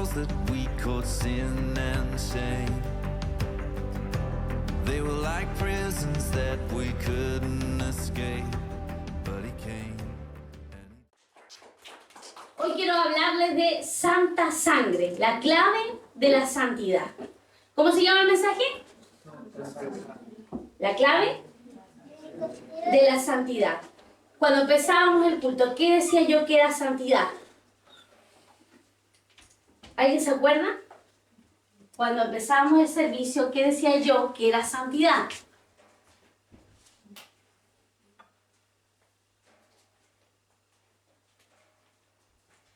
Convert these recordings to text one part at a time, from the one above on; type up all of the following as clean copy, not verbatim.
walls that we called sin and shame. They were like prisons that we couldn't escape, but he came. Hoy quiero hablarles de Santa Sangre, la clave de la santidad. ¿Cómo se llama el mensaje? La clave de la santidad. Cuando empezábamos el culto, ¿qué decía yo que era santidad? ¿Alguien se acuerda? Cuando empezábamos el servicio, ¿qué decía yo que era santidad?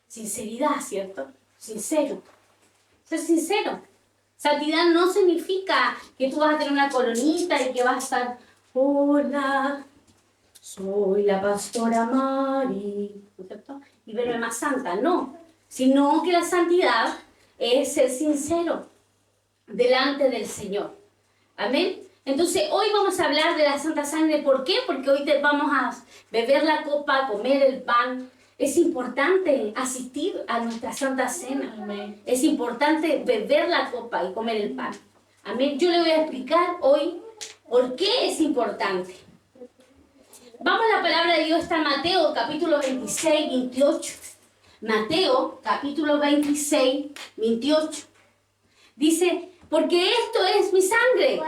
Sinceridad, ¿cierto? Sincero. Ser sincero. Santidad no significa que tú vas a tener una coronita y que vas a estar, hola, soy la pastora Mari, ¿no es cierto? Y verme más santa, no. Sino que la santidad es ser sincero delante del Señor. Amén. Entonces hoy vamos a hablar de la Santa Sangre. ¿Por qué? Porque hoy vamos a beber la copa, comer el pan. Es importante asistir a nuestra Santa Cena. Amén. Es importante beber la copa y comer el pan. Amén. Yo le voy a explicar hoy por qué es importante. Vamos a la palabra de Dios, está en Mateo capítulo 26, 28. Mateo capítulo 26, 28. Dice, porque esto es mi sangre.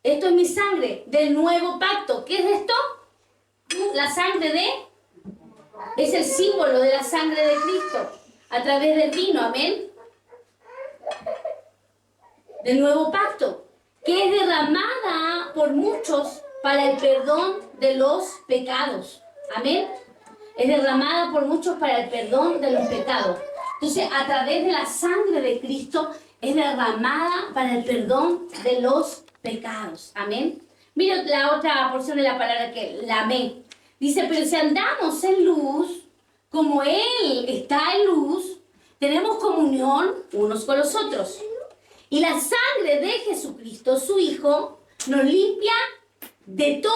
Esto es mi sangre del nuevo pacto. ¿Qué es esto? La sangre de... Es el símbolo de la sangre de Cristo a través del vino, amén. Del nuevo pacto, que es derramada por muchos para el perdón de los pecados, amén. Es derramada por muchos para el perdón de los pecados. Entonces, a través de la sangre de Cristo es derramada para el perdón de los pecados, amén. Mira la otra porción de la palabra que la amé. Dice, pero si andamos en luz, como Él está en luz, tenemos comunión unos con los otros. Y la sangre de Jesucristo, su Hijo, nos limpia de todo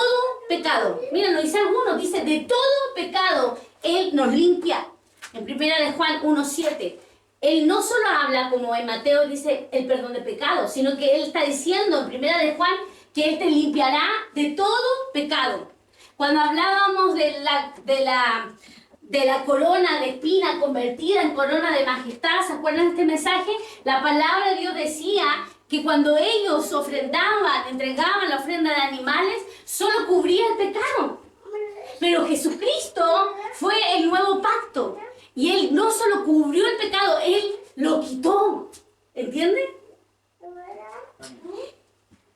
pecado. Mira, no dice algunos, dice de todo pecado. Él nos limpia. En 1 de Juan 1:7. Él no solo habla, como en Mateo dice, el perdón de pecados, sino que Él está diciendo en 1 de Juan que Él te limpiará de todo pecado. Cuando hablábamos de la corona de espina convertida en corona de majestad, ¿se acuerdan de este mensaje? La palabra de Dios decía que cuando ellos ofrendaban, entregaban la ofrenda de animales, solo cubría el pecado. Pero Jesucristo fue el nuevo pacto. Y Él no solo cubrió el pecado, Él lo quitó. ¿Entienden?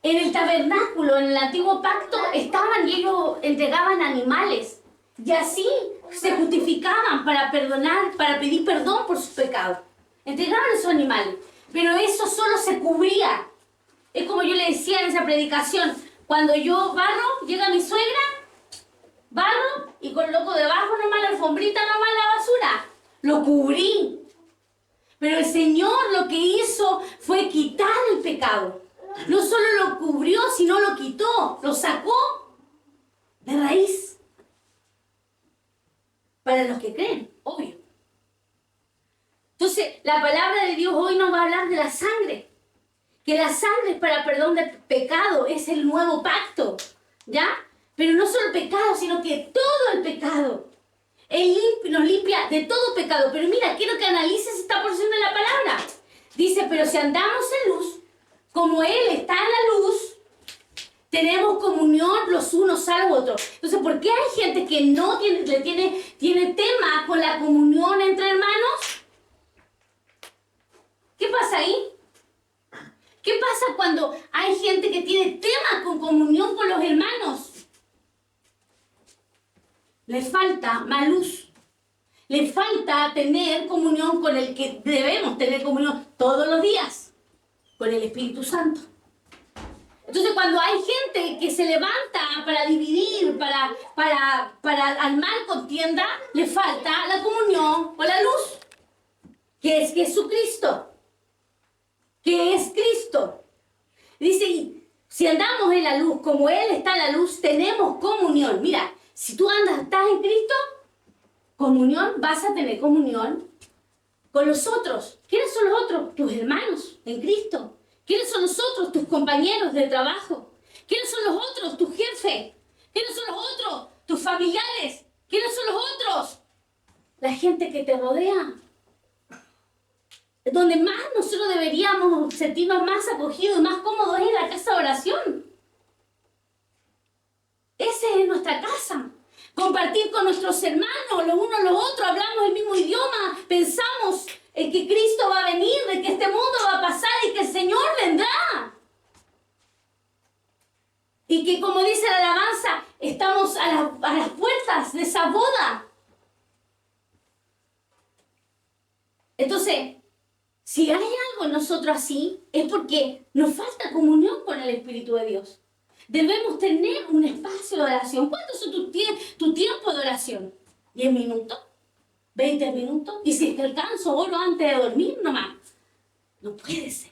En el tabernáculo, en el antiguo pacto, estaban y ellos entregaban animales. Y así se justificaban para perdonar, para pedir perdón por sus pecados. Entregaban esos animales. Pero eso solo se cubría. Es como yo le decía en esa predicación. Cuando yo barro, llega mi suegra, barro y coloco debajo nomás la alfombrita, nomás la basura. Lo cubrí. Pero el Señor lo que hizo fue quitar el pecado. No solo lo cubrió, sino lo quitó, lo sacó de raíz. Para los que creen, obvio. Entonces, la palabra de Dios hoy nos va a hablar de la sangre. Que la sangre es para perdón de pecado, es el nuevo pacto, ¿ya? Pero no solo el pecado, sino que todo el pecado. Él nos limpia de todo pecado. Pero mira, quiero que analices esta porción de la palabra. Dice, pero si andamos en luz, como Él está en la luz, tenemos comunión los unos a los otros. Entonces, ¿por qué hay gente que no tiene tema con la comunión entre hermanos? ¿Qué pasa ahí? ¿Qué pasa cuando hay gente que tiene tema con comunión con los hermanos? Le falta más luz. Le falta tener comunión con el que debemos tener comunión todos los días, con el Espíritu Santo. Entonces, cuando hay gente que se levanta para dividir, para armar contienda, le falta la comunión con la luz, que es Jesucristo, que es Cristo. Dice, si andamos en la luz, como Él está en la luz, tenemos comunión. Mira, si tú estás en Cristo, comunión, vas a tener comunión con los otros. ¿Quiénes son los otros? Tus hermanos en Cristo. ¿Quiénes son los otros? Tus compañeros de trabajo. ¿Quiénes son los otros? Tu jefe. ¿Quiénes son los otros? Tus familiares. ¿Quiénes son los otros? La gente que te rodea. Donde más nosotros deberíamos sentirnos más acogidos y más cómodos es la casa de oración. Esa es nuestra casa. Compartir con nuestros hermanos, los unos los otros, hablamos el mismo idioma, pensamos en que Cristo va a venir, de que este mundo va a pasar y que el Señor vendrá. Y que, como dice la alabanza, estamos a las puertas de esa boda. Entonces, si hay algo en nosotros así, es porque nos falta comunión con el Espíritu de Dios. Debemos tener un espacio de oración. ¿Cuánto es tu tiempo de oración? ¿10 minutos? ¿20 minutos? Y si es que alcanzo, oro antes de dormir nomás. No puede ser.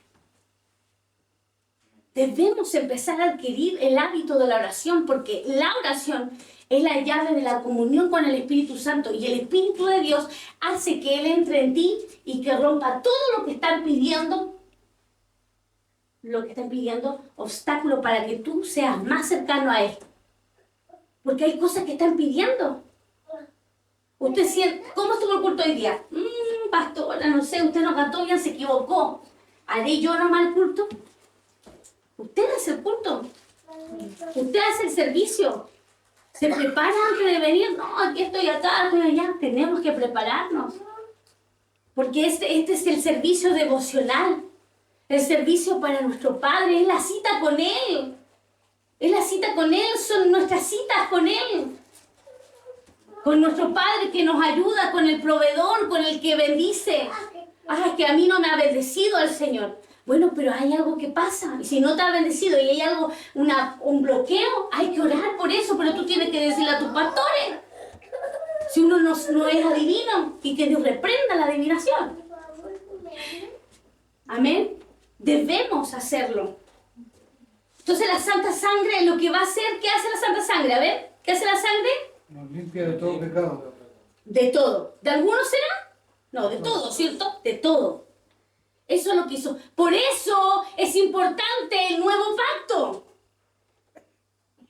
Debemos empezar a adquirir el hábito de la oración, porque la oración es la llave de la comunión con el Espíritu Santo, y el Espíritu de Dios hace que Él entre en ti y que rompa todo lo que están pidiendo obstáculos para que tú seas más cercano a Él. Porque hay cosas que están pidiendo. Usted siente, ¿cómo estuvo el culto hoy día? Pastora, no sé, usted no cantó bien, se equivocó. ¿Haré yo nomás el culto? Usted hace el culto. Usted hace el servicio. Se prepara antes de venir. No, aquí estoy acá, estoy allá. Tenemos que prepararnos. Porque este es el servicio devocional. El servicio para nuestro Padre. Es la cita con Él. Es la cita con Él. Son nuestras citas con Él. Con nuestro Padre que nos ayuda. Con el proveedor, con el que bendice. Ah, que a mí no me ha bendecido el Señor. Bueno, pero hay algo que pasa. Y si no te ha bendecido y hay algo, un bloqueo, hay que orar por eso. Pero tú tienes que decirle a tus pastores. Si uno no es adivino, y que Dios reprenda la adivinación. Amén. Debemos hacerlo. Entonces la Santa Sangre lo que va a hacer, ¿qué hace la Santa Sangre? A ver, ¿qué hace la sangre? Nos limpia de todo pecado. De todo. ¿De algunos será? No, de todo, ¿cierto? De todo. Eso es lo que hizo. Por eso es importante el nuevo pacto.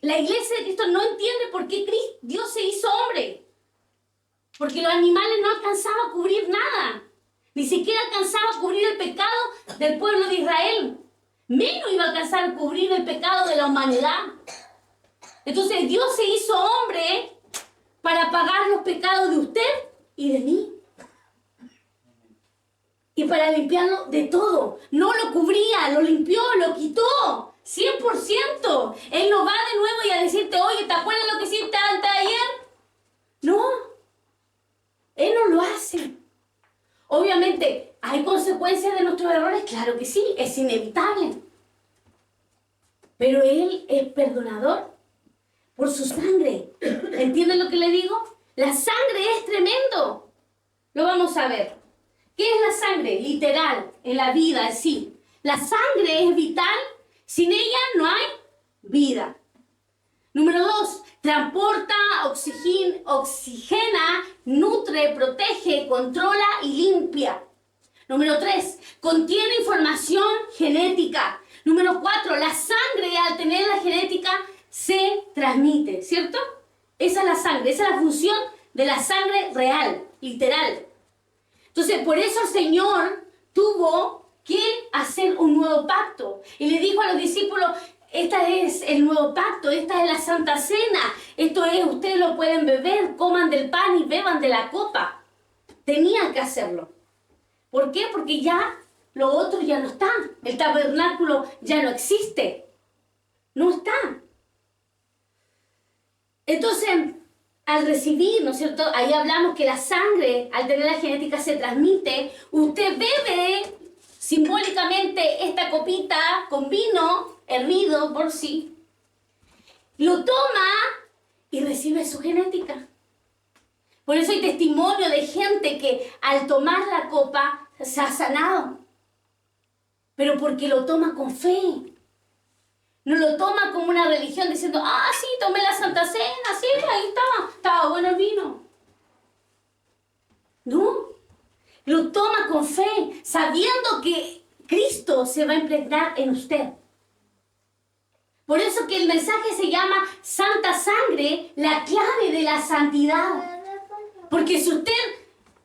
La iglesia de Cristo no entiende por qué Dios se hizo hombre. Porque los animales no alcanzaban a cubrir nada. Ni siquiera alcanzaba a cubrir el pecado del pueblo de Israel. Menos iba a alcanzar a cubrir el pecado de la humanidad. Entonces Dios se hizo hombre para pagar los pecados de usted y de mí. Y para limpiarlo de todo. No lo cubría, lo limpió, lo quitó. 100%. Él no va de nuevo y a decirte, oye, ¿te acuerdas lo que hiciste antes de ayer? No. Él no lo hace. Obviamente, ¿hay consecuencias de nuestros errores? Claro que sí, es inevitable. Pero Él es perdonador por su sangre. ¿Entienden lo que le digo? La sangre es tremendo. Lo vamos a ver. ¿Qué es la sangre? Literal, en la vida en sí. La sangre es vital. Sin ella no hay vida. Número 2. Transporta, oxigena, nutre, protege, controla y limpia. Número 3. Contiene información genética. Número 4. La sangre, al tener la genética, se transmite, ¿cierto? Esa es la sangre, esa es la función de la sangre real, literal. Entonces, por eso el Señor tuvo que hacer un nuevo pacto. Y le dijo a los discípulos, este es el nuevo pacto, esta es la Santa Cena. Esto es, ustedes lo pueden beber, coman del pan y beban de la copa. Tenían que hacerlo. ¿Por qué? Porque ya lo otro ya no está. El tabernáculo ya no existe. No está. Entonces, al recibir, ¿no es cierto? Ahí hablamos que la sangre, al tener la genética, se transmite. Usted bebe simbólicamente esta copita con vino hervido por sí. Lo toma y recibe su genética. Por eso hay testimonio de gente que al tomar la copa se ha sanado. Pero porque lo toma con fe. No lo toma como una religión diciendo, ah, sí, tomé la Santa Cena, sí, ahí estaba bueno el vino. No. Lo toma con fe, sabiendo que Cristo se va a impregnar en usted. Por eso que el mensaje se llama Santa Sangre, la clave de la santidad. Porque si usted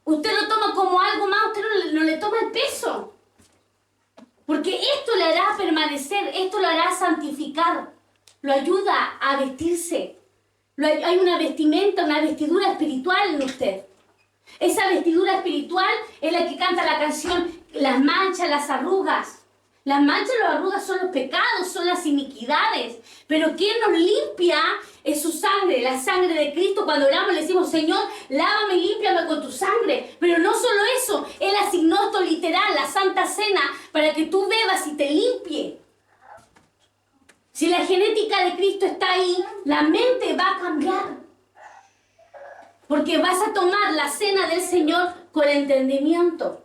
lo toma como algo más, usted no le toma el peso. Porque esto le hará permanecer, esto lo hará santificar, lo ayuda a vestirse. Hay una vestimenta, una vestidura espiritual en usted. Esa vestidura espiritual es la que canta la canción, las manchas, las arrugas. Las manchas y las arrugas son los pecados, son las iniquidades. Pero quien nos limpia es su sangre, la sangre de Cristo. Cuando oramos le decimos, Señor, lávame y límpiame con tu sangre. Pero no solo eso, Él asignó esto literal, la Santa Cena, para que tú bebas y te limpie. Si la genética de Cristo está ahí, la mente va a cambiar. Porque vas a tomar la cena del Señor con entendimiento.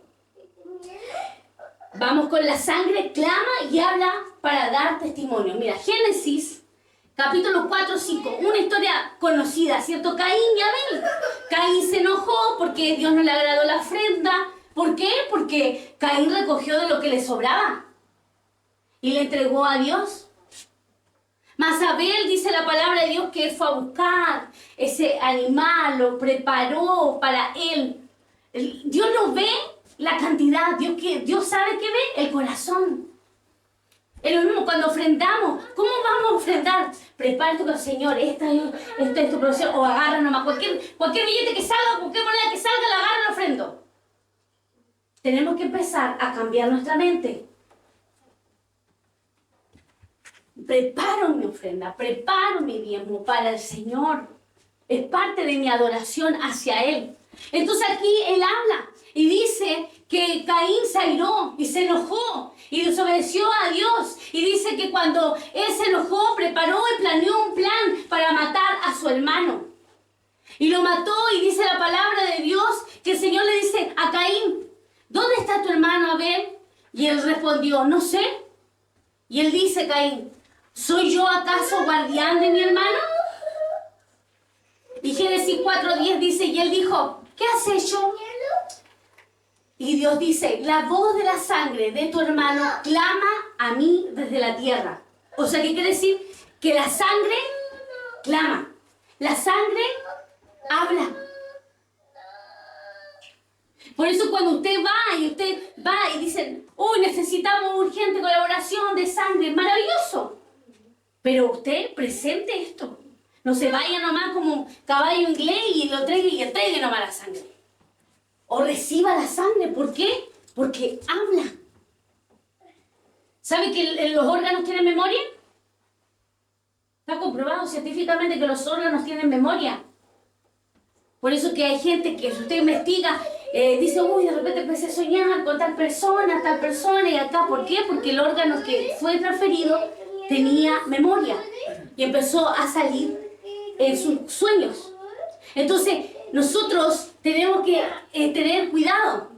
Vamos con la sangre, clama y habla para dar testimonio. Mira, Génesis, capítulo 4, 5, una historia conocida, ¿cierto? Caín y Abel. Caín se enojó porque Dios no le agradó la ofrenda. ¿Por qué? Porque Caín recogió de lo que le sobraba y le entregó a Dios. Mas Abel, dice la palabra de Dios, que él fue a buscar ese animal, lo preparó para él. Dios no ve la cantidad, Dios sabe que ve el corazón. Es lo mismo cuando ofrendamos. ¿Cómo vamos a ofrendar? Prepara tu Señor, esta es tu provisión, o agarra nomás cualquier billete que salga, cualquier moneda que salga, la agarra y la ofrendo. Tenemos que empezar a cambiar nuestra mente. Preparo mi ofrenda, preparo mi diezmo para el Señor. Es parte de mi adoración hacia Él. Entonces aquí Él habla y dice que Caín se airó y se enojó y desobedeció a Dios. Y dice que cuando él se enojó, preparó y planeó un plan para matar a su hermano. Y lo mató, y dice la palabra de Dios que el Señor le dice a Caín, ¿dónde está tu hermano Abel? Y él respondió, no sé. Y él dice, Caín, ¿soy yo acaso guardián de mi hermano? Y Génesis 4:10 dice, y él dijo, ¿qué has hecho? Y Dios dice, la voz de la sangre de tu hermano clama a mí desde la tierra. O sea, ¿qué quiere decir? Que la sangre clama. La sangre habla. Por eso cuando usted va y dicen, uy, necesitamos urgente colaboración de sangre, maravilloso. Pero usted presente esto. No se vaya nomás como caballo inglés y lo traiga y entregue nomás la sangre. O reciba la sangre. ¿Por qué? Porque habla. ¿Sabe que los órganos tienen memoria? Está comprobado científicamente que los órganos tienen memoria. Por eso que hay gente que si usted investiga, dice, uy, de repente empecé a soñar con tal persona y acá. ¿Por qué? Porque el órgano que fue transferido tenía memoria y empezó a salir en sus sueños. Entonces, nosotros tenemos que tener cuidado.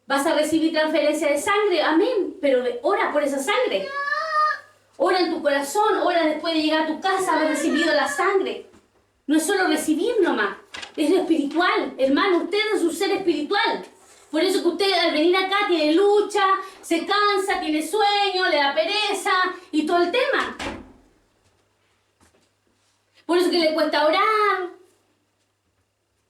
Vas a recibir transferencia de sangre, amén, pero ora por esa sangre. Ora en tu corazón, ora después de llegar a tu casa, haber recibido la sangre. No es solo recibir nomás, es lo espiritual. Hermano, usted es un ser espiritual. Por eso que usted al venir acá tiene lucha, se cansa, tiene sueño, le da pereza y todo el tema. Por eso que le cuesta orar.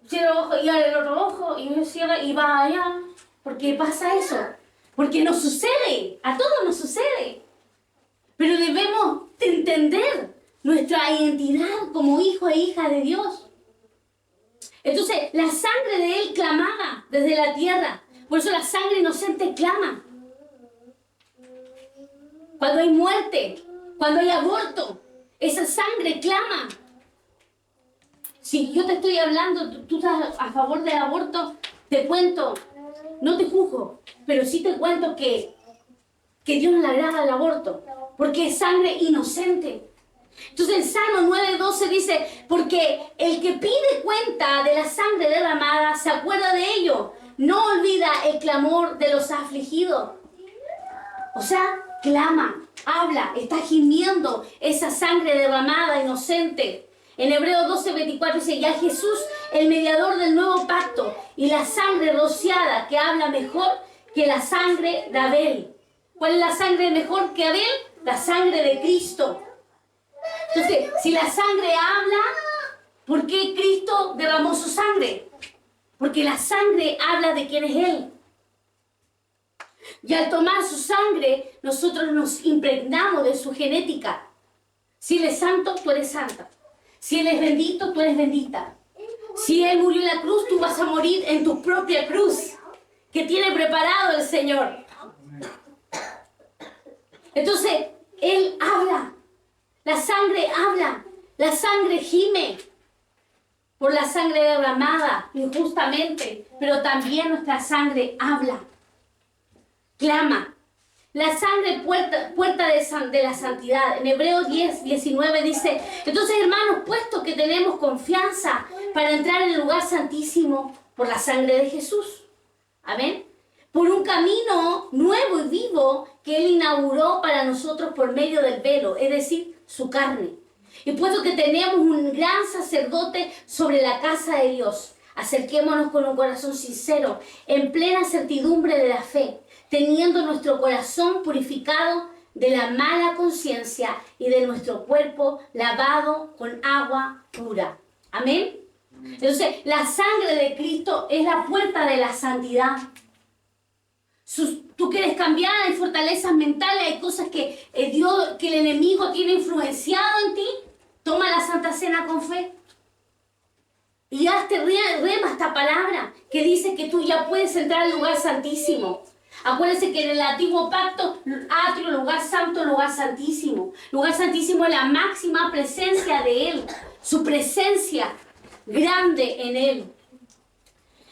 Cierra el ojo y abre el otro ojo y cierra y va allá. ¿Por qué pasa eso? Porque nos sucede, a todos nos sucede. Pero debemos entender nuestra identidad como hijo e hija de Dios. Entonces, la sangre de Él clamaba desde la tierra. Por eso la sangre inocente clama. Cuando hay muerte, cuando hay aborto, esa sangre clama. Si yo te estoy hablando, tú estás a favor del aborto, te cuento, no te juzgo, pero sí te cuento que Dios no le agrada el aborto, porque es sangre inocente. Entonces el Salmo 9:12 dice, porque el que pide cuenta de la sangre derramada se acuerda de ello, no olvida el clamor de los afligidos. O sea, clama, habla, está gimiendo esa sangre derramada inocente. En Hebreos 12:24 dice, ya Jesús el mediador del nuevo pacto y la sangre rociada que habla mejor que la sangre de Abel. ¿Cuál es la sangre mejor que Abel? La sangre de Cristo. Entonces, si la sangre habla, ¿por qué Cristo derramó su sangre? Porque la sangre habla de quién es Él. Y al tomar su sangre, nosotros nos impregnamos de su genética. Si Él es santo, tú eres santa. Si Él es bendito, tú eres bendita. Si Él murió en la cruz, tú vas a morir en tu propia cruz, que tiene preparado el Señor. Entonces, Él habla. La sangre habla. La sangre gime por la sangre derramada injustamente, pero también nuestra sangre habla, clama. La sangre puerta de la santidad. En Hebreos 10:19 dice, entonces hermanos, puesto que tenemos confianza para entrar en el lugar santísimo por la sangre de Jesús. Amén. Por un camino nuevo y vivo que Él inauguró para nosotros por medio del velo, es decir, su carne. Y puesto que tenemos un gran sacerdote sobre la casa de Dios, acerquémonos con un corazón sincero, en plena certidumbre de la fe, teniendo nuestro corazón purificado de la mala conciencia y de nuestro cuerpo lavado con agua pura. Amén. Entonces, la sangre de Cristo es la puerta de la santidad. Tú quieres cambiar, hay fortalezas mentales, hay cosas que que el enemigo tiene influenciado en ti. Toma la Santa Cena con fe. Y hazte rema esta palabra que dice que tú ya puedes entrar al lugar santísimo. Acuérdense que en el antiguo pacto, atrio, lugar santo, lugar santísimo. Lugar santísimo es la máxima presencia de Él. Su presencia grande en Él.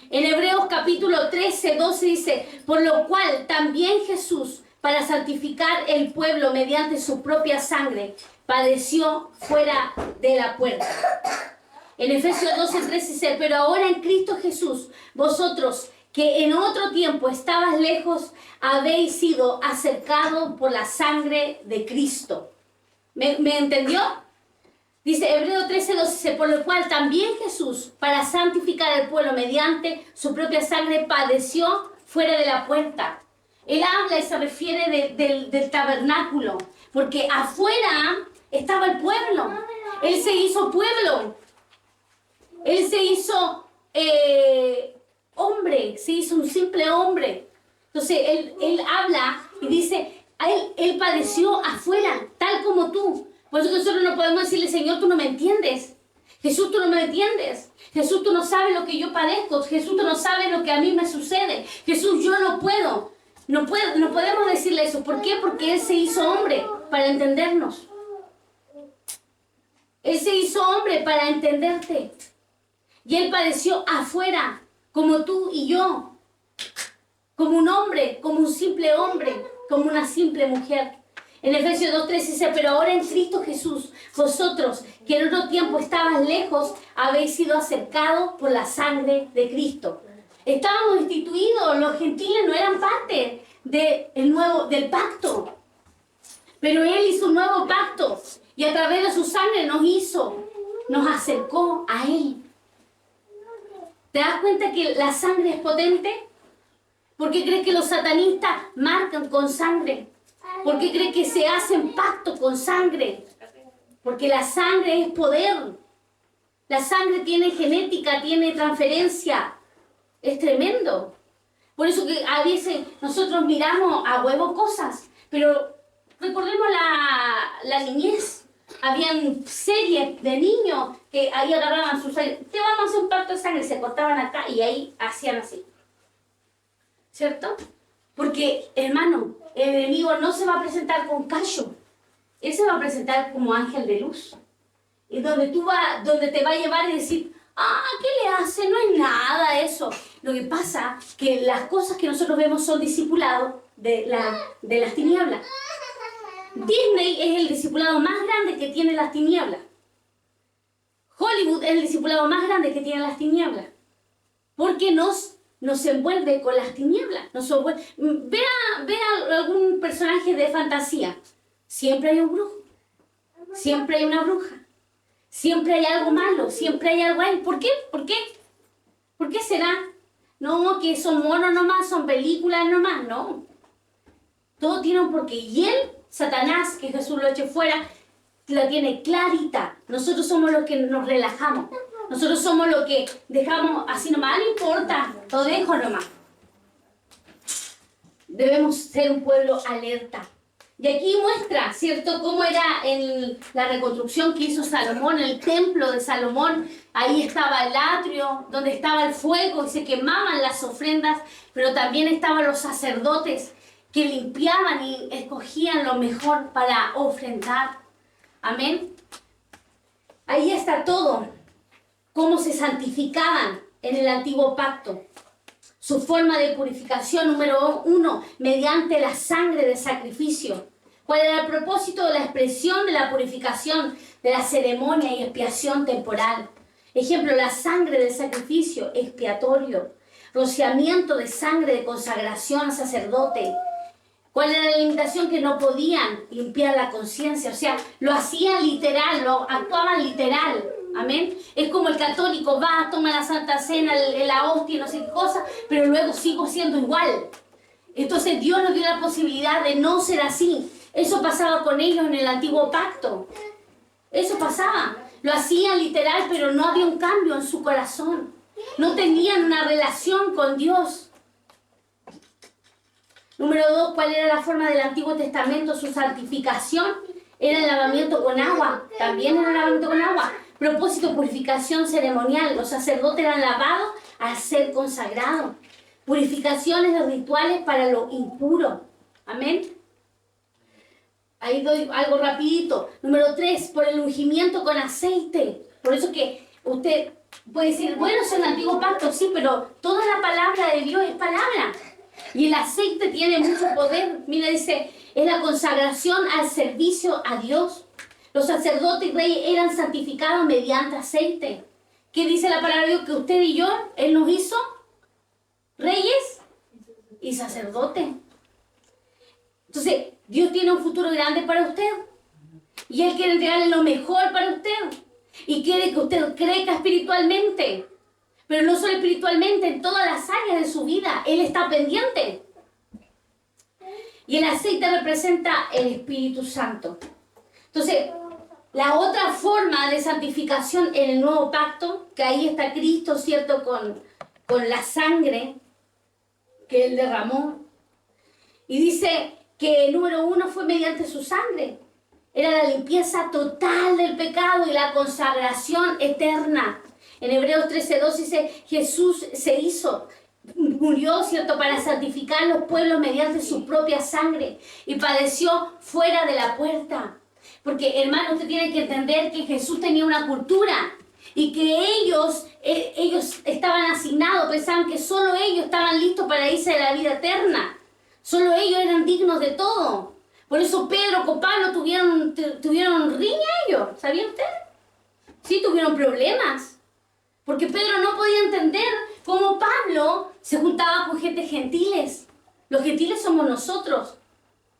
En Hebreos capítulo 13:12 dice, por lo cual también Jesús, para santificar el pueblo mediante su propia sangre, padeció fuera de la puerta. En Efesios 12:13 dice, pero ahora en Cristo Jesús, vosotros que en otro tiempo estabas lejos, habéis sido acercados por la sangre de Cristo. ¿Me entendió? Dice Hebreos 13:12, dice, por lo cual también Jesús, para santificar el pueblo mediante su propia sangre, padeció fuera de la puerta. Él habla y se refiere del tabernáculo, porque afuera estaba el pueblo. Él se hizo pueblo. Él se hizo hombre, se hizo un simple hombre. Entonces él habla y dice, él padeció afuera, tal como tú. Por eso nosotros no podemos decirle, Señor, tú no me entiendes. Jesús, tú no me entiendes. Jesús, tú no sabes lo que yo padezco. Jesús, tú no sabes lo que a mí me sucede. Jesús, yo no puedo. No podemos decirle eso. ¿Por qué? Porque Él se hizo hombre para entendernos. Él se hizo hombre para entenderte. Y Él padeció afuera, como tú y yo. Como un hombre, como un simple hombre, como una simple mujer. En Efesios 2:13 dice, pero ahora en Cristo Jesús, vosotros que en otro tiempo estabas lejos, habéis sido acercados por la sangre de Cristo. Estábamos instituidos, los gentiles no eran parte del pacto. Pero Él hizo un nuevo pacto y a través de su sangre nos acercó a Él. ¿Te das cuenta que la sangre es potente? ¿Por qué crees que los satanistas marcan con sangre? ¿Por qué crees que se hacen pacto con sangre? Porque la sangre es poder. La sangre tiene genética, tiene transferencia. Es tremendo. Por eso que a veces nosotros miramos a huevo cosas. Pero recordemos la niñez. Habían series de niños que ahí agarraban su sangre. Te vamos a hacer un pacto de sangre. Se cortaban acá y ahí hacían así. ¿Cierto? Porque, hermano, el enemigo no se va a presentar con callo. Él se va a presentar como ángel de luz. Y donde te va a llevar y decir, ¿qué le hace? No es nada eso. Lo que pasa es que las cosas que nosotros vemos son discipulados de las tinieblas. Disney es el discipulado más grande que tiene las tinieblas. Hollywood es el discipulado más grande que tiene las tinieblas. Porque nos envuelve con las tinieblas. Ve a algún personaje de fantasía. Siempre hay un brujo. Siempre hay una bruja. Siempre hay algo malo, siempre hay algo ahí. ¿Por qué? ¿Por qué? ¿Por qué será? No, que son monos nomás, son películas nomás, no. Todo tiene un porqué. Y él, Satanás, que Jesús lo eche fuera, la tiene clarita. Nosotros somos los que nos relajamos. Nosotros somos los que dejamos así nomás, no importa, lo dejo nomás. Debemos ser un pueblo alerta. Y aquí muestra, ¿cierto?, cómo era en la reconstrucción que hizo Salomón, el templo de Salomón. Ahí estaba el atrio, donde estaba el fuego y se quemaban las ofrendas, pero también estaban los sacerdotes que limpiaban y escogían lo mejor para ofrendar. Amén. Ahí está todo, cómo se santificaban en el antiguo pacto. Su forma de purificación, número 1, mediante la sangre de sacrificio. ¿Cuál era el propósito de la expresión de la purificación, de la ceremonia y expiación temporal? Ejemplo, la sangre del sacrificio expiatorio. Rociamiento de sangre de consagración al sacerdote. ¿Cuál era la limitación? Que no podían limpiar la conciencia. O sea, lo hacían literal, lo actuaban literal. Amén. Es como el católico va, toma la Santa Cena, la hostia, no sé qué cosa, pero luego sigo siendo igual. Entonces Dios nos dio la posibilidad de no ser así. Eso pasaba con ellos en el antiguo pacto. Eso pasaba. Lo hacían literal, pero no había un cambio en su corazón. No tenían una relación con Dios. Número 2, ¿cuál era la forma del Antiguo Testamento? Su santificación era el lavamiento con agua. También era el lavamiento con agua. Propósito, purificación ceremonial. Los sacerdotes eran lavados al ser consagrados. Purificaciones de rituales para lo impuro. Amén. Ahí doy algo rapidito. Número 3, por el ungimiento con aceite. Por eso que usted puede decir, bueno, es el antiguo pacto, sí, pero toda la palabra de Dios es palabra. Y el aceite tiene mucho poder. Mira, dice, es la consagración al servicio a Dios. Los sacerdotes y reyes eran santificados mediante aceite. ¿Qué dice la palabra de Dios? Que usted y yo, Él nos hizo reyes y sacerdotes. Entonces, Dios tiene un futuro grande para usted. Y Él quiere entregarle lo mejor para usted. Y quiere que usted crezca espiritualmente. Pero no solo espiritualmente, en todas las áreas de su vida. Él está pendiente. Y el aceite representa el Espíritu Santo. Entonces, la otra forma de santificación en el nuevo pacto, que ahí está Cristo, ¿cierto? Con la sangre que Él derramó. Y dice que el número 1 fue mediante su sangre. Era la limpieza total del pecado y la consagración eterna. En Hebreos 13:2 dice, Jesús murió, ¿cierto?, para santificar los pueblos mediante su propia sangre y padeció fuera de la puerta. Porque, hermano, usted tiene que entender que Jesús tenía una cultura y que ellos estaban asignados, pensaban que solo ellos estaban listos para irse de la vida eterna. Solo ellos eran dignos de todo. Por eso Pedro con Pablo tuvieron riña ellos, ¿sabía usted? Sí, tuvieron problemas. Porque Pedro no podía entender cómo Pablo se juntaba con gente gentiles. Los gentiles somos nosotros,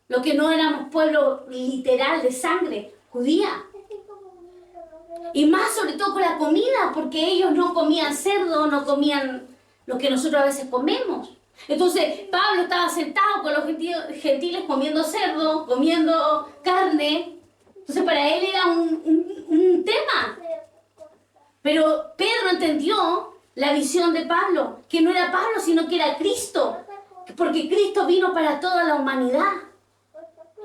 los que no éramos pueblo literal de sangre judía. Y más sobre todo con la comida, porque ellos no comían cerdo, no comían lo que nosotros a veces comemos. Entonces Pablo estaba sentado con los gentiles comiendo cerdo, comiendo carne. Entonces para él era un tema. Pero Pedro entendió la visión de Pablo, que no era Pablo, sino que era Cristo. Porque Cristo vino para toda la humanidad.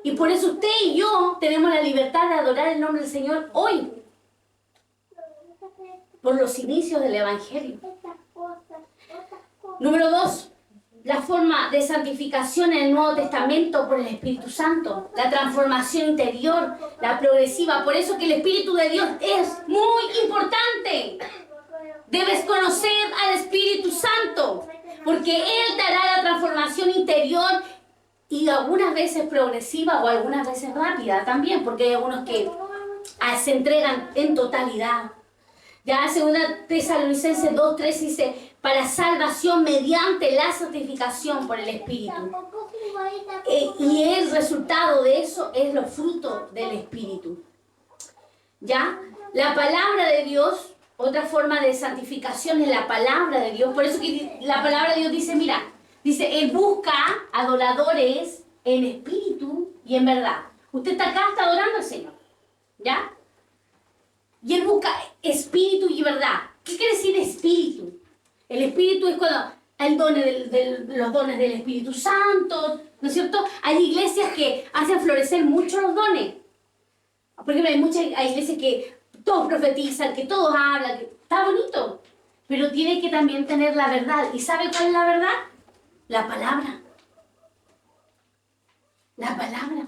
Y por eso usted y yo tenemos la libertad de adorar el nombre del Señor hoy. Por los inicios del Evangelio. Número 2. La forma de santificación en el Nuevo Testamento por el Espíritu Santo. La transformación interior, la progresiva. Por eso que el Espíritu de Dios es muy importante. Debes conocer al Espíritu Santo. Porque Él te hará la transformación interior y algunas veces progresiva o algunas veces rápida también. Porque hay algunos que se entregan en totalidad. Ya 2 Tesalonicenses 2:3 dice, para salvación mediante la santificación por el Espíritu. Y el resultado de eso es los frutos del Espíritu. ¿Ya? La palabra de Dios, otra forma de santificación es la palabra de Dios. Por eso que la palabra de Dios dice, mira, dice, Él busca adoradores en espíritu y en verdad. Usted está acá, está adorando al Señor, ¿ya? Y Él busca espíritu y verdad. ¿Qué quiere decir espíritu? El espíritu es cuando hay los dones del Espíritu Santo, ¿no es cierto? Hay iglesias que hacen florecer mucho los dones. Por ejemplo, hay iglesias que todos profetizan, que todos hablan, que está bonito. Pero tiene que también tener la verdad. ¿Y sabe cuál es la verdad? La palabra. La palabra.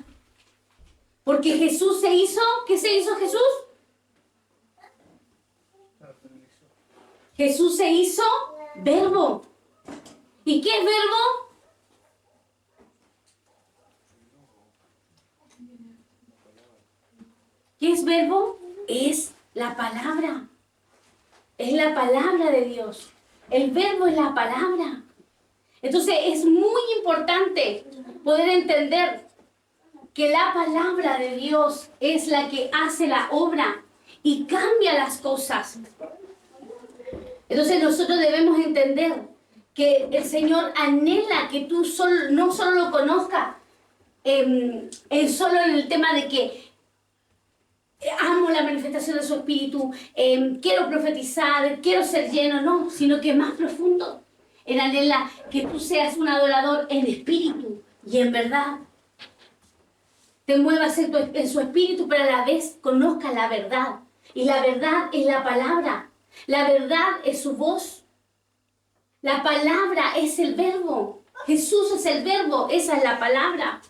Porque Jesús se hizo, ¿qué se hizo Jesús? Jesús se hizo verbo. ¿Y qué es verbo? ¿Qué es verbo? Es la palabra. Es la palabra de Dios. El verbo es la palabra. Entonces es muy importante poder entender que la palabra de Dios es la que hace la obra y cambia las cosas. Entonces nosotros debemos entender que el Señor anhela que tú no solo lo conozcas solo en el tema de que amo la manifestación de su Espíritu, quiero profetizar, quiero ser lleno, no, sino que es más profundo. Él anhela que tú seas un adorador en espíritu y en verdad. Te muevas en su espíritu, pero a la vez conozcas la verdad. Y la verdad es la palabra. La verdad es su voz. La palabra es el verbo. Jesús es el verbo, esa es la palabra.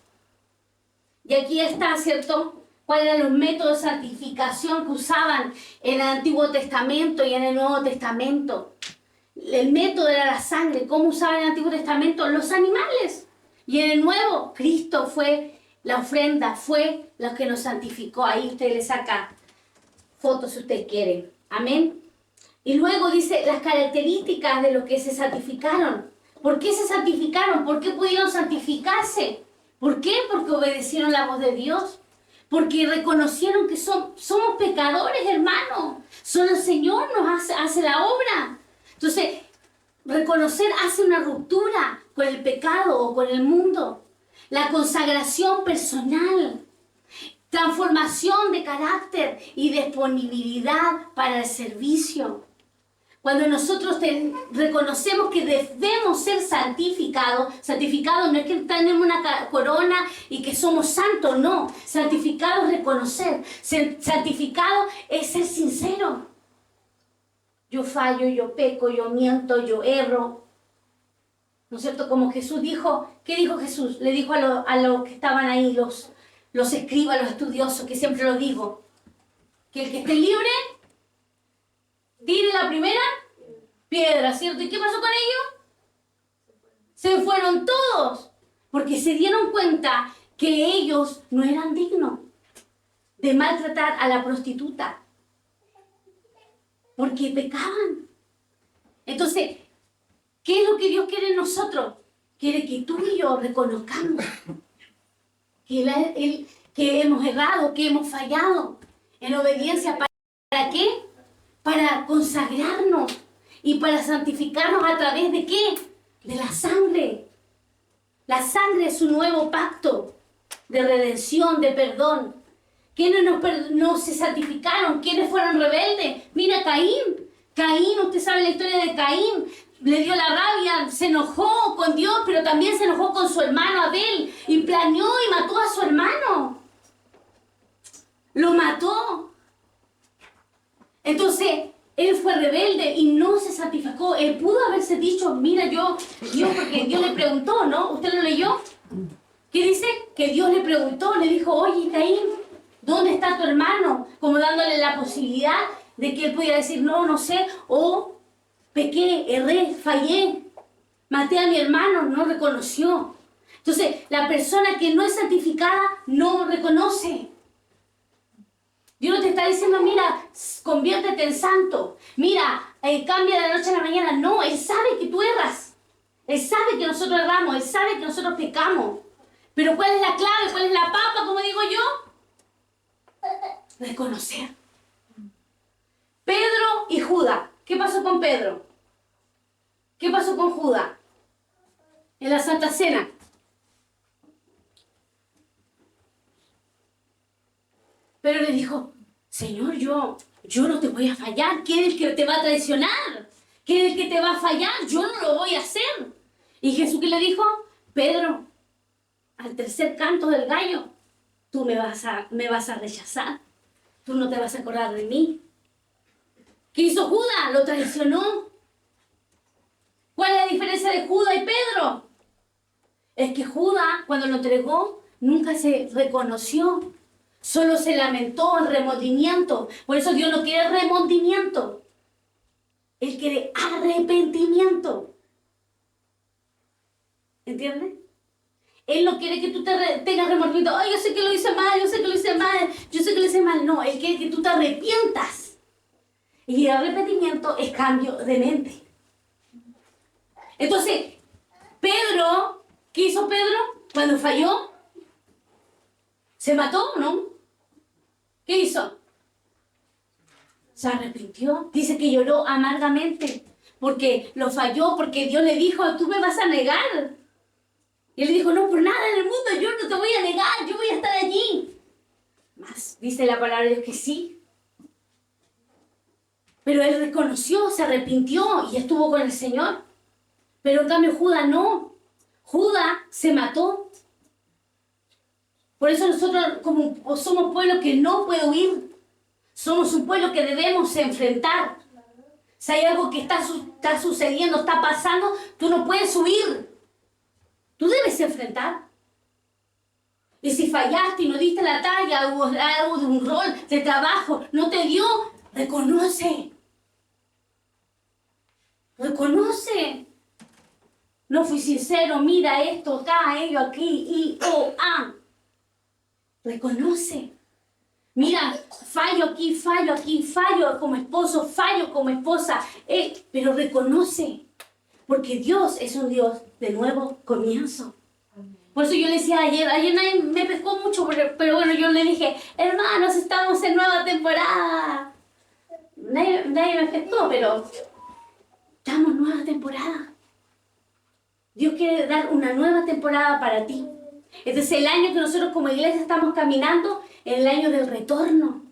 Y aquí está, ¿cierto? ¿Cuáles eran los métodos de santificación que usaban en el Antiguo Testamento y en el Nuevo Testamento? El método era la sangre. ¿Cómo usaban en el Antiguo Testamento? Los animales. Y en el Nuevo, Cristo fue la ofrenda, fue lo que nos santificó. Ahí usted le saca fotos si usted quiere. Amén. Y luego dice las características de los que se santificaron. ¿Por qué se santificaron? ¿Por qué pudieron santificarse? ¿Por qué? Porque obedecieron la voz de Dios. Porque reconocieron que somos pecadores, hermano. Solo el Señor nos hace la obra. Entonces, reconocer hace una ruptura con el pecado o con el mundo. La consagración personal. Transformación de carácter y disponibilidad para el servicio. Cuando nosotros reconocemos que debemos ser santificados no es que tenemos una corona y que somos santos, no. Santificado es reconocer. Santificado es ser sincero. Yo fallo, yo peco, yo miento, yo erro. ¿No es cierto? Como Jesús dijo, ¿qué dijo Jesús? Le dijo a los que estaban ahí, los escribas, los estudiosos, que siempre lo digo, que el que esté libre, tire la primera piedra, ¿cierto? ¿Y qué pasó con ellos? Se fueron todos, porque se dieron cuenta que ellos no eran dignos de maltratar a la prostituta, porque pecaban. Entonces, ¿qué es lo que Dios quiere en nosotros? Quiere que tú y yo reconozcamos que hemos errado, que hemos fallado en obediencia. ¿Para qué? Para consagrarnos y para santificarnos a través de ¿qué? De la sangre. La sangre es un nuevo pacto de redención, de perdón. ¿Quiénes no se santificaron? ¿Quiénes fueron rebeldes? Mira, Caín. Caín, usted sabe la historia de Caín. Le dio la rabia, se enojó con Dios, pero también se enojó con su hermano Abel y planeó y mató a su hermano. Lo mató. Entonces, él fue rebelde y no se santificó. Él pudo haberse dicho, mira, porque Dios le preguntó, ¿no? ¿Usted lo leyó? ¿Qué dice? Que Dios le preguntó, le dijo, oye, Caín, ¿dónde está tu hermano? Como dándole la posibilidad de que él pudiera decir, no sé, o pequé, erré, fallé, maté a mi hermano, no reconoció. Entonces, la persona que no es santificada no reconoce. Dios no te está diciendo, mira, conviértete en santo. Mira, cambia de la noche a la mañana. No, Él sabe que tú erras. Él sabe que nosotros erramos. Él sabe que nosotros pecamos. Pero ¿cuál es la clave? ¿Cuál es la papa, como digo yo? Reconocer. y Judas. ¿Qué pasó con Pedro? ¿Qué pasó con Judas? En la Santa Cena. Pero le dijo, Señor, yo no te voy a fallar. ¿Quién es el que te va a traicionar? ¿Quién es el que te va a fallar? Yo no lo voy a hacer. Y Jesús, ¿qué le dijo? Pedro, al tercer canto del gallo, tú me vas a rechazar. Tú no te vas a acordar de mí. ¿Qué hizo Judas? Lo traicionó. ¿Cuál es la diferencia de Judas y Pedro? Es que Judas, cuando lo entregó, nunca se reconoció. Solo se lamentó en remordimiento. Por eso Dios no quiere remordimiento. Él quiere arrepentimiento. ¿Entiendes? Él no quiere que tú tengas remordimiento. Ay, yo sé que lo hice mal, yo sé que lo hice mal, yo sé que lo hice mal. No, Él quiere que tú te arrepientas. Y el arrepentimiento es cambio de mente. Entonces, Pedro, ¿qué hizo Pedro cuando falló? ¿Se mató o no? ¿Qué hizo? Se arrepintió. Dice que lloró amargamente porque lo falló, porque Dios le dijo, tú me vas a negar. Y él le dijo, no, por nada en el mundo, yo no te voy a negar, yo voy a estar allí. Más dice la palabra de Dios que sí. Pero él reconoció, se arrepintió y estuvo con el Señor. Pero en cambio Judas no. Judas se mató. Por eso nosotros como somos pueblo que no puede huir. Somos un pueblo que debemos enfrentar. Si hay algo que está sucediendo, está pasando, tú no puedes huir. Tú debes enfrentar. Y si fallaste y no diste la talla, hubo algo de un rol de trabajo, no te dio, reconoce. Reconoce. No fui sincero, mira esto, acá, ello, aquí, Reconoce. Mira, fallo aquí, fallo como esposo, fallo como esposa. Pero reconoce. Porque Dios es un Dios de nuevo comienzo. Por eso yo le decía ayer nadie me pescó mucho, pero bueno, yo le dije, hermanos, estamos en nueva temporada. Nadie me pescó, pero estamos en nueva temporada. Dios quiere dar una nueva temporada para ti. Este es el año que nosotros como iglesia estamos caminando, el año del retorno.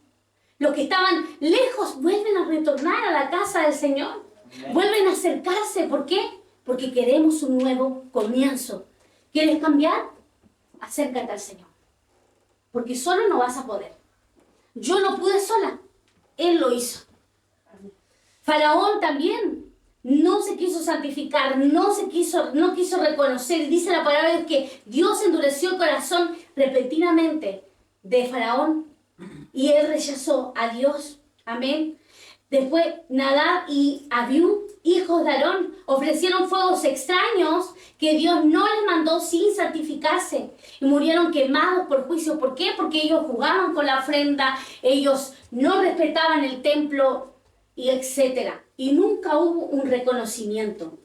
Los que estaban lejos vuelven a retornar a la casa del Señor. Vuelven a acercarse. ¿Por qué? Porque queremos un nuevo comienzo. ¿Quieres cambiar? Acércate al Señor. Porque solo no vas a poder. Yo no pude sola. Él lo hizo. Faraón también no se quiso santificar, no quiso reconocer. Dice la palabra de Dios que Dios endureció el corazón repentinamente de Faraón y él rechazó a Dios. Amén. Después Nadab y Abiú, hijos de Aarón, ofrecieron fuegos extraños que Dios no les mandó sin santificarse y murieron quemados por juicio. ¿Por qué? Porque ellos jugaban con la ofrenda, ellos no respetaban el templo y etcétera. Y nunca hubo un reconocimiento.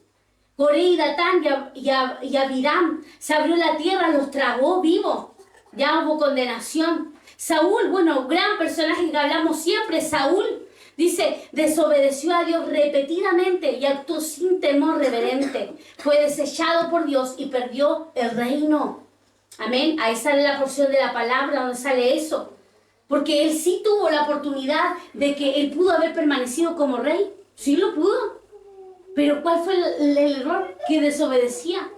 Coré y Datán y Abiram, se abrió la tierra, los tragó vivos. Ya hubo condenación. Saúl, bueno, gran personaje que hablamos siempre, Saúl, dice, desobedeció a Dios repetidamente y actuó sin temor reverente. Fue desechado por Dios y perdió el reino. Amén. Ahí sale la porción de la palabra donde sale eso. Porque él sí tuvo la oportunidad de que él pudo haber permanecido como rey. Sí lo pudo. Pero ¿cuál fue el error? Que desobedecía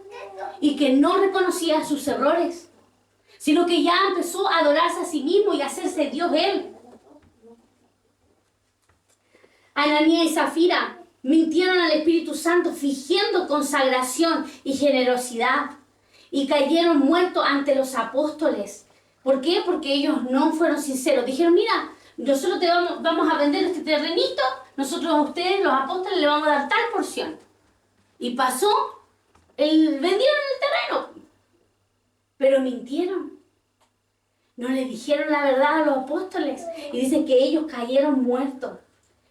y que no reconocía sus errores. Sino que ya empezó a adorarse a sí mismo y a hacerse Dios él. Ananías y Zafira mintieron al Espíritu Santo fingiendo consagración y generosidad y cayeron muertos ante los apóstoles. ¿Por qué? Porque ellos no fueron sinceros. Dijeron, mira, nosotros vamos a vender este terrenito, nosotros a ustedes, los apóstoles, le vamos a dar tal porción. Y pasó, vendieron el terreno, pero mintieron. No le dijeron la verdad a los apóstoles y dicen que ellos cayeron muertos.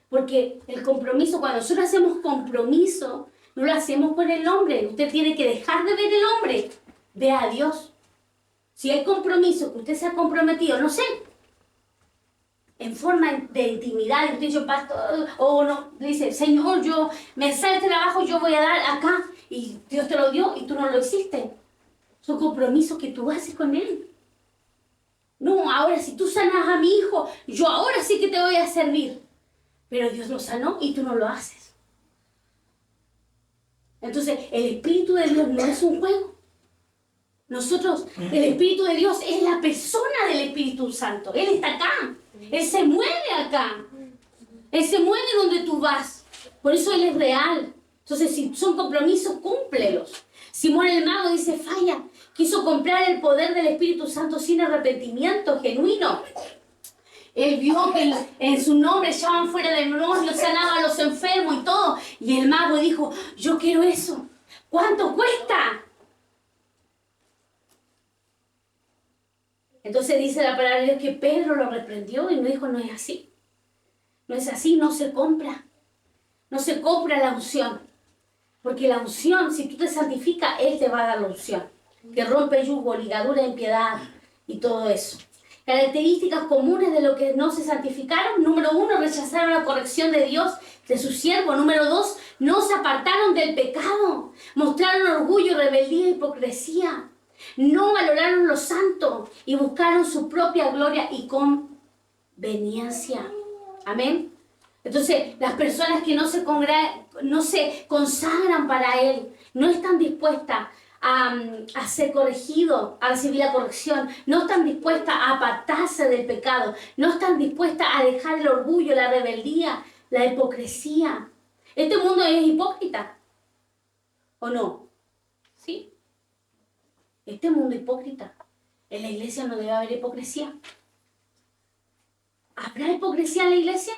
Porque el compromiso, cuando nosotros hacemos compromiso, no lo hacemos con el hombre. Usted tiene que dejar de ver el hombre. Vea a Dios. Si hay compromiso, que usted se ha comprometido, no sé. en forma de intimidad. Y usted dice, pastor, o no, le dice, Señor, yo me sale el trabajo, yo voy a dar acá. Y Dios te lo dio y tú no lo hiciste. Son compromisos que tú haces con Él. No, ahora si tú sanas a mi hijo, yo ahora sí que te voy a servir. Pero Dios lo sanó y tú no lo haces. Entonces, el Espíritu de Dios no es un juego. Nosotros, el Espíritu de Dios es la persona del Espíritu Santo. Él está acá. Él se mueve acá. Él se mueve donde tú vas. Por eso Él es real. Entonces, si son compromisos, cúmplelos. Simón el mago dice, falla. Quiso comprar el poder del Espíritu Santo sin arrepentimiento genuino. Él vio que en su nombre echaban fuera demonios, sanaban a los enfermos y todo. Y el mago dijo, yo quiero eso. ¿Cuánto cuesta? Entonces dice la palabra de Dios que Pedro lo reprendió y me dijo, no es así. No es así, no se compra. No se compra la unción. Porque la unción, si tú te santificas, Él te va a dar la unción. Que rompe yugo, ligadura, impiedad y todo eso. Características comunes de lo que no se santificaron. Número 1, rechazaron la corrección de Dios, de su siervo. Número 2, no se apartaron del pecado. Mostraron orgullo, rebeldía, hipocresía. No valoraron lo santo y buscaron su propia gloria y conveniencia. Amén. Entonces, las personas que no se consagran para Él, no están dispuestas a ser corregidos, a recibir la corrección, no están dispuestas a apartarse del pecado, no están dispuestas a dejar el orgullo, la rebeldía, la hipocresía. Este mundo es hipócrita, ¿o no? ¿Sí? Este mundo es hipócrita. En la iglesia no debe haber hipocresía. ¿Habrá hipocresía en la iglesia?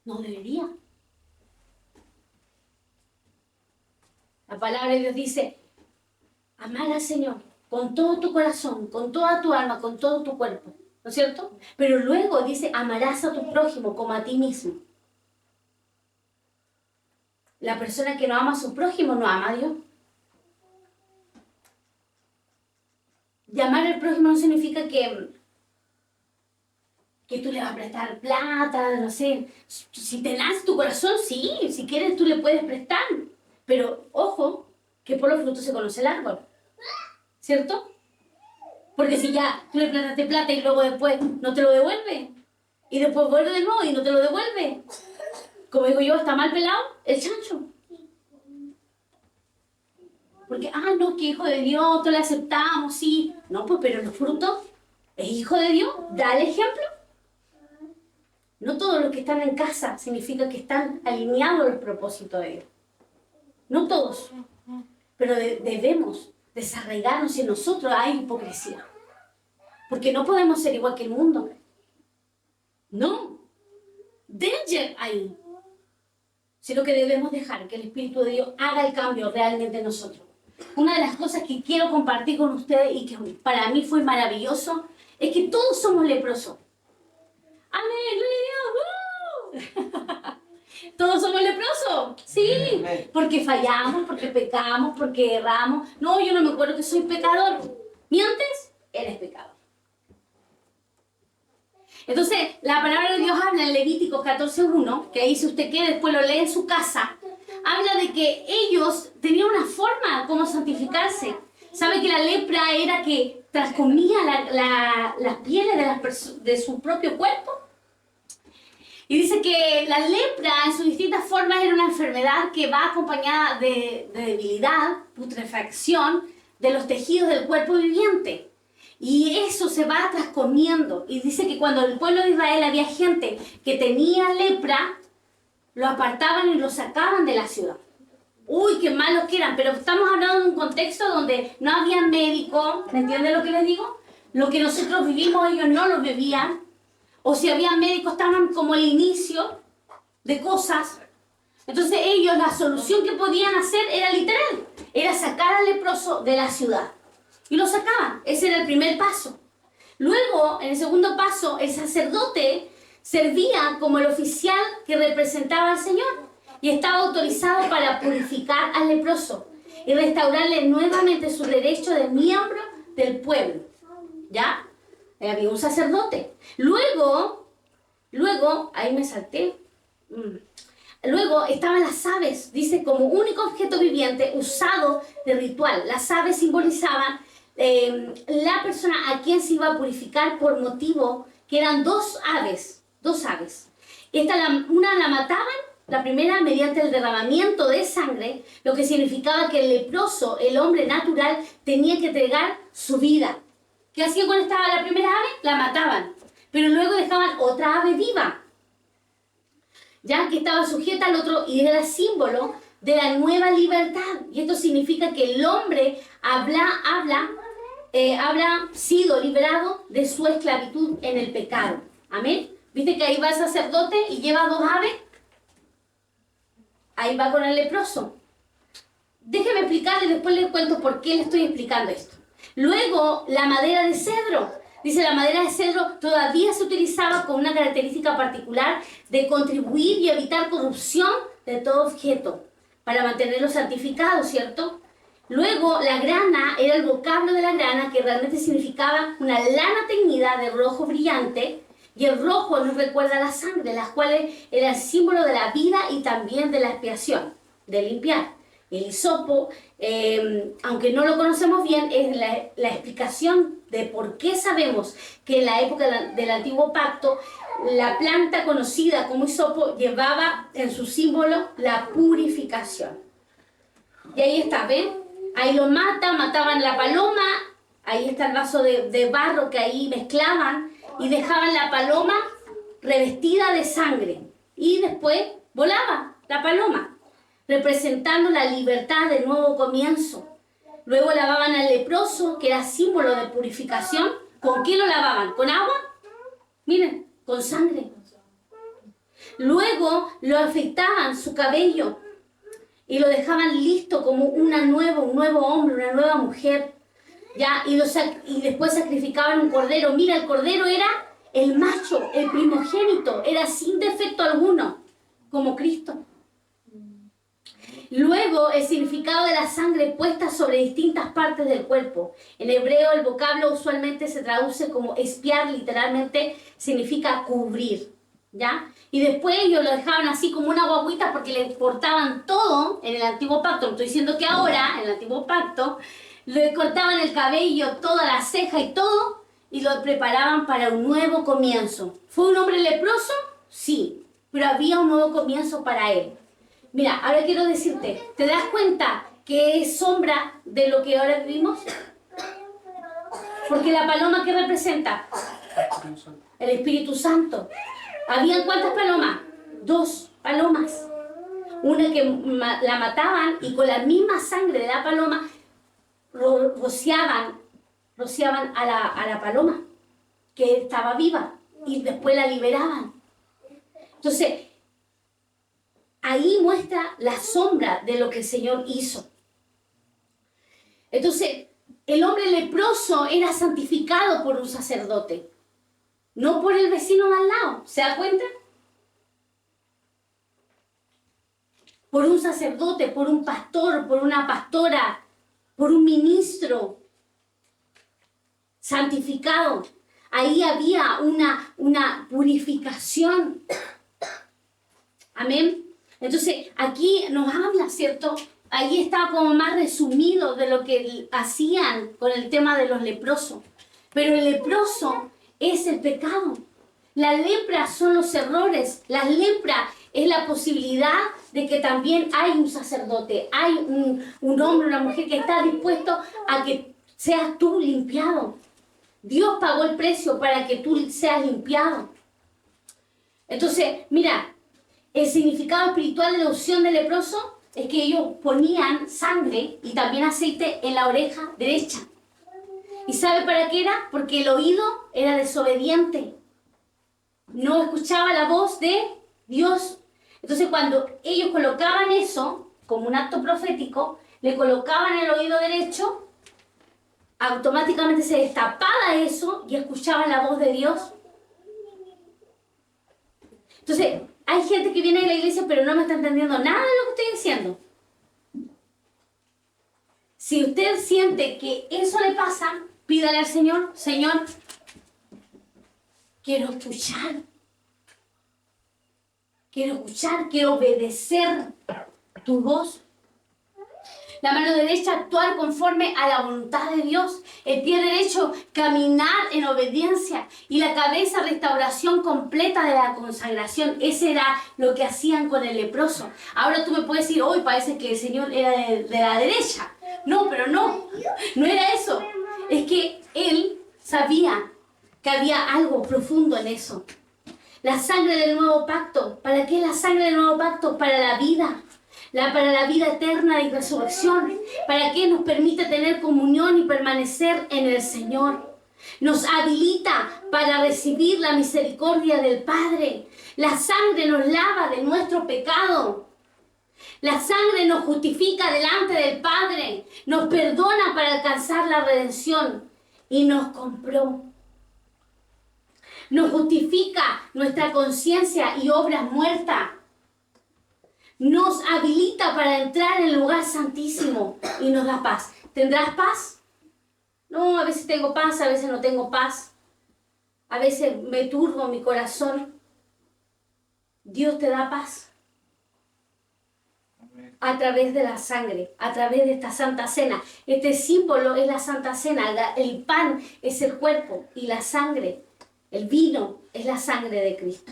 No debería. La palabra de Dios dice, amar al Señor con todo tu corazón, con toda tu alma, con todo tu cuerpo. ¿No es cierto? Pero luego dice, amarás a tu prójimo como a ti mismo. La persona que no ama a su prójimo no ama a Dios. Y amar al prójimo no significa que tú le vas a prestar plata, no sé. Si te nace tu corazón, sí. Si quieres, tú le puedes prestar. Pero, ojo, que por los frutos se conoce el árbol. ¿Cierto? Porque si ya tú le prestaste plata y luego después no te lo devuelve. Y después vuelve de nuevo y no te lo devuelve. Como digo yo, está mal pelado el chancho. Porque, no, que hijo de Dios, te lo aceptamos, sí. No, pues, pero los frutos, ¿es hijo de Dios? Da el ejemplo. No todos los que están en casa significa que están alineados al propósito de Dios. No todos. Pero debemos desarraigarnos si en nosotros hay hipocresía. Porque no podemos ser igual que el mundo. No. Danger ahí. Sino que debemos dejar que el Espíritu de Dios haga el cambio realmente en nosotros. Una de las cosas que quiero compartir con ustedes y que para mí fue maravilloso es que todos somos leprosos. ¡Amén! ¡Gloria a Dios! ¿Todos somos leprosos? Sí, porque fallamos, porque pecamos, porque erramos. No, yo no me acuerdo que soy pecador. Ni antes, eres pecador. Entonces, la palabra de Dios habla en Levíticos 14:1, que ahí si usted quiere después lo lee en su casa, habla de que ellos tenían una forma como santificarse. ¿Sabe que la lepra era que trascomía las pieles de su propio cuerpo? Y dice que la lepra en sus distintas formas era una enfermedad que va acompañada de debilidad, putrefacción de los tejidos del cuerpo viviente. Y eso se va trascomiendo. Y dice que cuando el pueblo de Israel había gente que tenía lepra, lo apartaban y lo sacaban de la ciudad. Uy, qué malos que eran. Pero estamos hablando de un contexto donde no había médico. ¿Me entienden lo que les digo? Lo que nosotros vivimos, ellos no lo vivían. O si había médicos, estaban como el inicio de cosas. Entonces ellos, la solución que podían hacer era literal. Era sacar al leproso de la ciudad. Y lo sacaban. Ese era el primer paso. Luego, en el segundo paso, el sacerdote servía como el oficial que representaba al Señor y estaba autorizado para purificar al leproso y restaurarle nuevamente su derecho de miembro del pueblo. ¿Ya? había un sacerdote. Luego, ahí me salté. Luego estaban las aves, dice, como único objeto viviente usado de ritual. Las aves simbolizaban la persona a quien se iba a purificar por motivo que eran dos aves. Una la mataban, la primera mediante el derramamiento de sangre, lo que significaba que el leproso, el hombre natural, tenía que entregar su vida. ¿Qué hacían cuando estaba la primera ave? La mataban, pero luego dejaban otra ave viva, ya que estaba sujeta al otro y era símbolo de la nueva libertad. Y esto significa que el hombre habrá sido liberado de su esclavitud en el pecado. Amén. ¿Viste que ahí va el sacerdote y lleva dos aves? Ahí va con el leproso. Déjeme explicarle, después les cuento por qué le estoy explicando esto. Luego, la madera de cedro. Dice, la madera de cedro todavía se utilizaba con una característica particular de contribuir y evitar corrupción de todo objeto, para mantenerlo santificado, ¿cierto? Luego, la grana era el vocablo de la grana, que realmente significaba una lana teñida de rojo brillante, y el rojo nos recuerda a la sangre, las cuales era el símbolo de la vida y también de la expiación, de limpiar. El hisopo, aunque no lo conocemos bien, es la explicación de por qué sabemos que en la época del Antiguo Pacto la planta conocida como hisopo llevaba en su símbolo la purificación. Y ahí está, ¿ven? Ahí lo mataban la paloma, ahí está el vaso de barro que ahí mezclaban y dejaban la paloma revestida de sangre. Y después volaba la paloma, representando la libertad del nuevo comienzo. Luego lavaban al leproso, que era símbolo de purificación. ¿Con qué lo lavaban? ¿Con agua? Miren, con sangre. Luego lo afeitaban su cabello y lo dejaban listo como un nuevo hombre, una nueva mujer. ¿Ya? Y después sacrificaban un cordero. Mira, el cordero era el macho, el primogénito, era sin defecto alguno, como Cristo. Luego, el significado de la sangre puesta sobre distintas partes del cuerpo. En hebreo, el vocablo usualmente se traduce como expiar, literalmente significa cubrir, ¿ya? Y después ellos lo dejaban así como una guaguita porque le cortaban todo en el Antiguo Pacto. No estoy diciendo que ahora, en el Antiguo Pacto, le cortaban el cabello, toda la ceja y todo, y lo preparaban para un nuevo comienzo. ¿Fue un hombre leproso? Sí, pero había un nuevo comienzo para él. Mira, ahora quiero decirte, ¿te das cuenta que es sombra de lo que ahora vivimos? Porque la paloma, ¿qué representa? El Espíritu Santo. ¿Habían cuántas palomas? 2 palomas. Una que la mataban y con la misma sangre de la paloma rociaban a la paloma que estaba viva y después la liberaban. Entonces, ahí muestra la sombra de lo que el Señor hizo. Entonces, el hombre leproso era santificado por un sacerdote, no por el vecino de al lado. ¿Se da cuenta? Por un sacerdote, por un pastor, por una pastora, por un ministro santificado. Ahí había una purificación. Amén. Entonces, aquí nos habla, ¿cierto? Ahí está como más resumido de lo que hacían con el tema de los leprosos. Pero el leproso es el pecado. La lepra son los errores. La lepra es la posibilidad de que también hay un sacerdote, hay un hombre, una mujer que está dispuesto a que seas tú limpiado. Dios pagó el precio para que tú seas limpiado. Entonces, mira, el significado espiritual de la unción del leproso es que ellos ponían sangre y también aceite en la oreja derecha. ¿Y sabe para qué era? Porque el oído era desobediente. No escuchaba la voz de Dios. Entonces, cuando ellos colocaban eso, como un acto profético, le colocaban el oído derecho, automáticamente se destapaba eso y escuchaban la voz de Dios. Entonces, hay gente que viene a la iglesia pero no me está entendiendo nada de lo que estoy diciendo. Si usted siente que eso le pasa, pídale al Señor, Señor, quiero escuchar. Quiero escuchar, quiero obedecer tu voz. La mano derecha, actuar conforme a la voluntad de Dios. El pie derecho, caminar en obediencia. Y la cabeza, restauración completa de la consagración. Ese era lo que hacían con el leproso. Ahora tú me puedes decir, hoy parece que el Señor era de la derecha. No, pero no era eso. Es que Él sabía que había algo profundo en eso. La sangre del nuevo pacto. ¿Para qué la sangre del nuevo pacto? Para la vida. Para la vida eterna y resurrección. ¿Para qué? Nos permite tener comunión y permanecer en el Señor. Nos habilita para recibir la misericordia del Padre. La sangre nos lava de nuestro pecado. La sangre nos justifica delante del Padre. Nos perdona para alcanzar la redención. Y nos compró. Nos justifica nuestra conciencia y obras muertas. Nos habilita para entrar en el lugar santísimo y nos da paz. ¿Tendrás paz? No, a veces tengo paz, a veces no tengo paz. A veces me turbo mi corazón. Dios te da paz. A través de la sangre, a través de esta Santa Cena. Este símbolo es la Santa Cena. El pan es el cuerpo y la sangre, el vino, es la sangre de Cristo.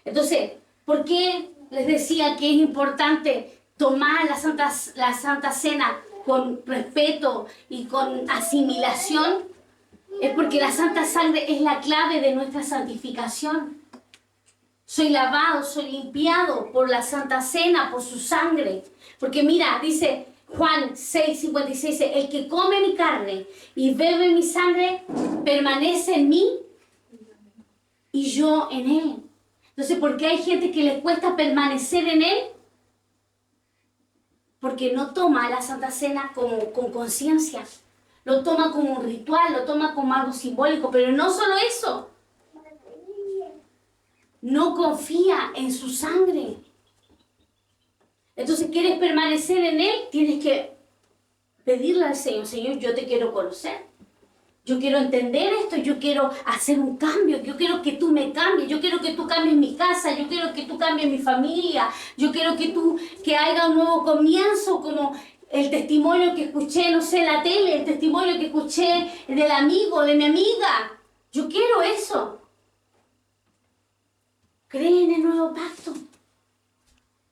Entonces, ¿por qué les decía que es importante tomar la Santa Cena con respeto y con asimilación? Es porque la Santa Sangre es la clave de nuestra santificación. Soy lavado, soy limpiado por la Santa Cena, por su sangre. Porque mira, dice Juan 6:56, el que come mi carne y bebe mi sangre permanece en mí y yo en él. Entonces, ¿por qué hay gente que le cuesta permanecer en él? Porque no toma la Santa Cena con conciencia. Lo toma como un ritual, lo toma como algo simbólico, pero no solo eso. No confía en su sangre. Entonces, ¿quieres permanecer en él? Tienes que pedirle al Señor, Señor, yo te quiero conocer. Yo quiero entender esto, yo quiero hacer un cambio, yo quiero que tú me cambies, yo quiero que tú cambies mi casa, yo quiero que tú cambies mi familia, yo quiero que haga un nuevo comienzo, como el testimonio que escuché, no sé, en la tele, el testimonio que escuché del amigo, de mi amiga. Yo quiero eso. Cree en el nuevo pacto.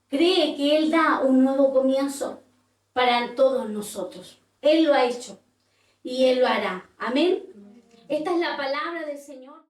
Cree que Él da un nuevo comienzo para todos nosotros. Él lo ha hecho. Y Él lo hará. Amén. Esta es la palabra del Señor.